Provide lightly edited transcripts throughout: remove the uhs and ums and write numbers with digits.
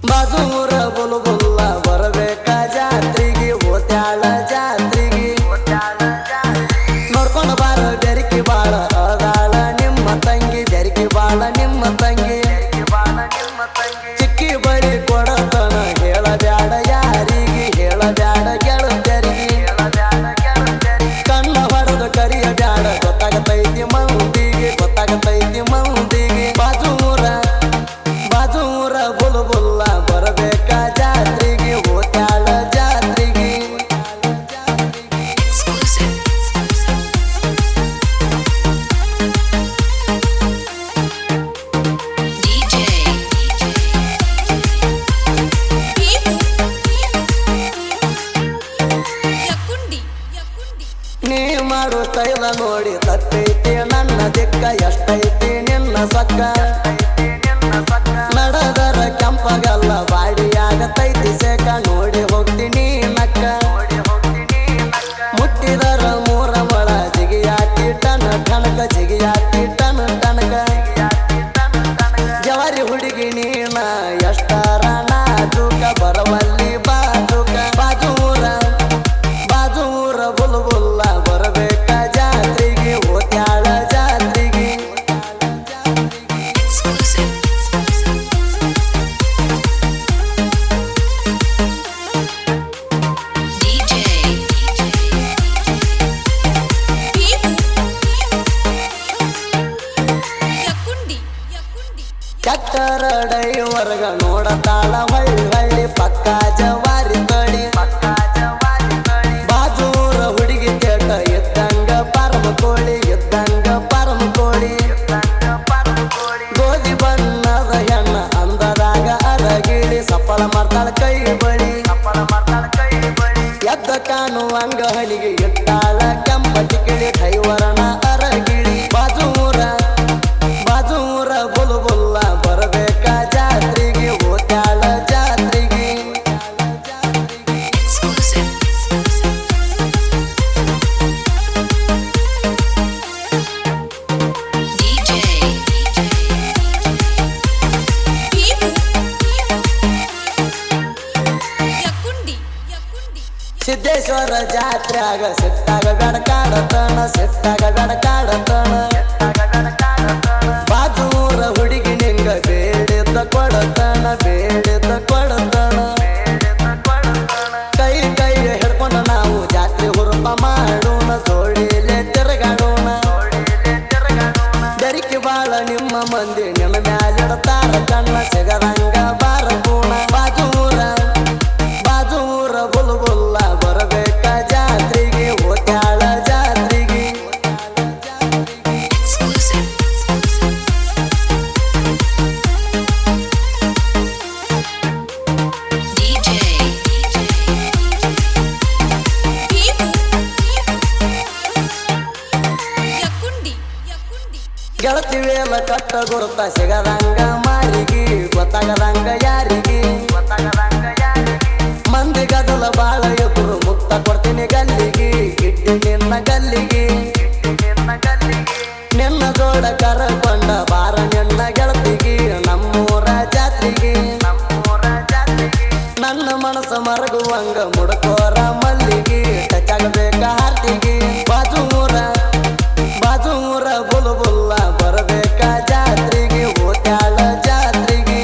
ಬಾಜೂರ ಬುಲ್ಬುಲ್ಲ ಬರಬೇಕ ಜಾತ್ರೆಗೆ ಓತ್ಯಾಳ ಜಾತ್ರೆಗೆ ನೋಡ್ಕೊಂಡು ಬಾರ ಬೆರಕಿ ಬಾಳ ಅದಾಳ ನಿಮ್ಮ ತಂಗಿ ಬೆರಕಿ ಬಾಳ ನಿಮ್ಮ ತಂಗಿ ಚಿಕ್ಕಿ ಬಳಿ ಕೊಡತನ ಹೇಳಬ್ಯಾಡ ಯಾರಿಗೆ ಹೇಳಬ್ಯಾಡ ಗೆಳತಿಯರಿಗೆ ಕಣ್ಣ ಹೊಡೆದು ಕರಿಯಬ್ಯಾಡ ಗೊತ್ತಾಗತೈತಿ ಮಂದಿಗೆ ಗೊತ್ತಾಗತೈತಿ ಮಂದಿಗೆ ಬಾಜೂರ ಬುಲ್ಬುಲ್ಲ ಬರಬೇಕ ಜಾತ್ರೆಗೆ ಓತ್ಯಾಳ ಜಾತ್ರೆಗೆ ನೀ ಮಾಡು ತೈಲ ನೋಡಿ ತತ್ತೈತಿ ನನ್ನ ದಿಕ್ಕ ಎಷ್ಟೈತಿ ನಿನ್ನ ಸಕ್ಕ ನಡೆದರ ಕೆಂಪಗಲ್ಲ ಬಾಡಿಯಾಗತೈತಿ ಸೇಕ ನೋಡಿ ಹೋಗ್ತೀನಿ ನಕ್ಕ ಮುಟ್ಟಿದರ ಮೂರ ಮಳ ಜಿಗಿಯಾತಿ ಟನ ಟನಕ ಜಿಗಿಯಾತಿ ಟನ ಟನಕ ಜವಾರಿ ಹುಡುಗಿ ನೀನ ಎಷ್ಟರ ನಾಜೂಕ ಬರವಲ್ಲಿ ಬಾಜೂಕ ಬಾಜೂರ ಬುಲ್ಬುಲ್ಲ ಬರಬೇಕ ಜಾತ್ರೆಗೆ ಓತ್ಯಾಳ ಜಾತ್ರೆಗೆ ಚಕ್ಕರ ಡೈವರ್ಗ ನೋಡತಾಳ ಹಳ್ಳಿ ಪಕ್ಕ ಜವಾರಿ ತಡಿ ಬಾಜೂರ ಹುಡುಗಿ ಕೇಟ ಎದ್ದಂಗ ಪರಮ ಕೋಳಿ ಎದ್ದಂಗ ಪರಮ ಕೋಳಿ ಗೋಧಿ ಬಣ್ಣದ ಹೆಣ್ಣ ಅಂದದಾಗ ಅರಗಿಳಿ ಸಫಲ ಮಾಡ್ತಾಳ ಕೈ ಬಳಿ ಎದ್ದ ಕಾಣುವಂಗ ಹಣಿಗೆ ಇಟ್ಟಾಳ ಕೆಂಪ ಟಿಕಿಳಿ ಡೈವರನ ಅರಗಿಳಿ ಬಾಜೂರ ಬುಲ್ಬುಲ್ಲ ಬರಬೇಕ ಜಾತ್ರೆಗೆ ಓತ್ಯಾಳ ಜಾತ್ರೆಗೆ ಸಿದ್ದೇಶ್ವರ ಜಾತ್ರ್ಯಾಗ ಸಿಟ್ಟಾಗ ಗಡಕಾಡತನ ಸಿಟ್ಟಾಗ ಗಡಕಾಡತನ ಬಾಜೂರ ಹುಡುಗಿ ನಿಂಗ ಬೇಡಿದ್ದ ಕೊಡತನ ಬೇಡಿದ್ದ ಕೊಡತನ ಕೈ ಹಿಡ್ಕೊಂಡ ನಾವು ಜಾತ್ರೆ ಹುರುಪ ಮಾಡೋಣ ಜೋಡಿಲೆ ತಿರುಗಾಡೋಣ ಬೆರಕಿ ಬಾಳ ನಿಮ್ಮ ಮಂದಿ ನಿಮ್ಮ ಮ್ಯಾಲಿಡ್ತಾರ ಕಣ್ಣ ಸಿಗದಂಗ ಬಾರಕೋಣ ಬಾಜೂರ ಬುಲ್ಬುಲ್ಲ ಬರಬೇಕ ಜಾತ್ರೆಗೆ ಓತ್ಯಾಳ ಜಾತ್ರೆಗೆ ಗೆಳತಿ ವೇಲ ಕಟ್ಟ ಗುರುತ ಸಿಗದಂಗ ಮಾರಿಗೆ ಗೊತ್ತಾಗದಂಗ ಯಾರಿಗೆ ಮಂದಿ ಗದಲ ಬಾಳ ಎದುರು ಮುಕ್ತ ಕೊಡ್ತೀನಿ ಗಲ್ಲಿಗೆ ಗಿಡ್ಡಿ ನಿನ್ನ ಗಲ್ಲಿಗೆ ನಿನ್ನ ಜೋಡ ಕರಕೊಂಡ ಬಾರ ನಿನ್ನ ಗೆಳತಿಗೆ ನಮ್ಮೂರ ಜಾತ್ರೆಗೆ ನನ್ನ ಮನಸ್ಸ ಮರಗುವಂಗ ಮುಡ್ಕೋರ ಮಲ್ಲಿಗೆ ಟಚಾಗಬೇಕ ಹಾರ್ತಿಗೆ ಬಾಜೂರ ಬುಲ್ಬುಲ್ಲ ಬರಬೇಕ ಜಾತ್ರೆಗೆ ಓತ್ಯಾಳ ಜಾತ್ರೆಗೆ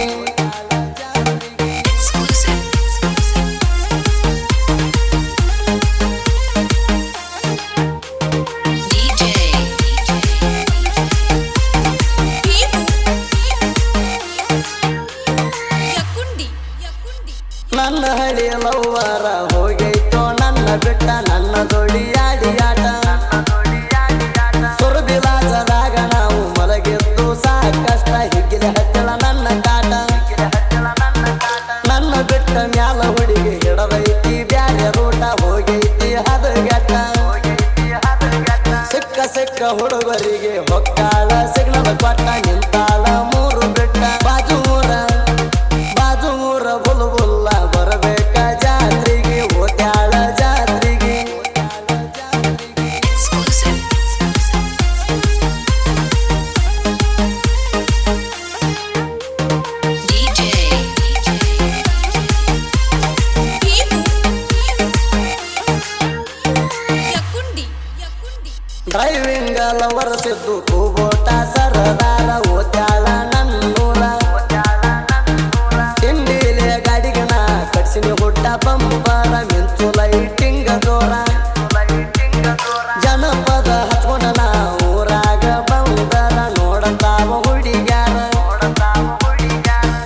ವರ್ಷದ್ದು ಕೂಬೋಟ ಸರದಾರ ಓದ್ಯಾಳ ನನ್ನೂರ ತಿಂಡಿಲೆ ಗಾಡಿಗಣ ಕಟ್ಸಿನಿ ಹುಟ್ಟ ಬಂಬರ ಮಿಂಚು ಲೈಟಿಂಗ ಜೋರ ಜನಪದ ಹಚ್ಕೊಂಡ ನಾ ಊರಾಗ ಬಂದರ ನೋಡತಾವ ಹುಡುಗ್ಯಾರ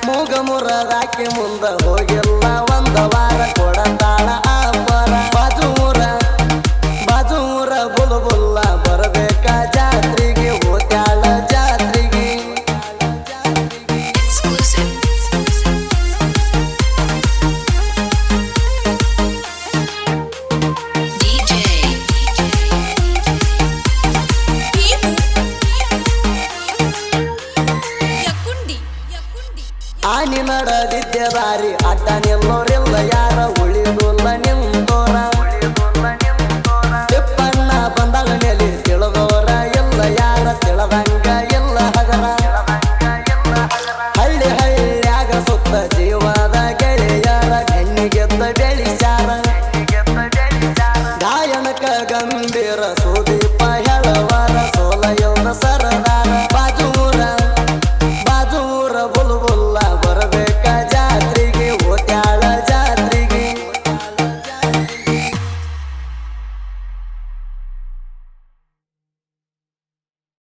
ಮೂಗ ಮುರದಾಕಿ ಮುಂದ ಹೋಗಿಲ್ಲ ಒಂದ ವಾರ ಕೊಡತಾಳ ಆಪರ ಬಾಜೂರ ಬುಲ್ಬುಲ್ಲ ಬರಬೇಕ ಜಾತ್ರೆಗೆ ಹೋತ್ಯಾಳ ಜಾತ್ರೆಗೆ ಆನಿ ನಡೆದಿದ್ದೆ ದಾರಿ ಅಡ್ಡ ನಿಲ್ಲೋರಿಲ್ಲ ಯಾರ ಉಳಿದುಲ್ಲ ನಿಂತೋರ ತಿಪ್ಪಣ್ಣ ಬಂದಾಗ ನೆಲೆ ತಿಳಿದೋರ ಇಲ್ಲ ಯಾರ ತಿಳದಂಗ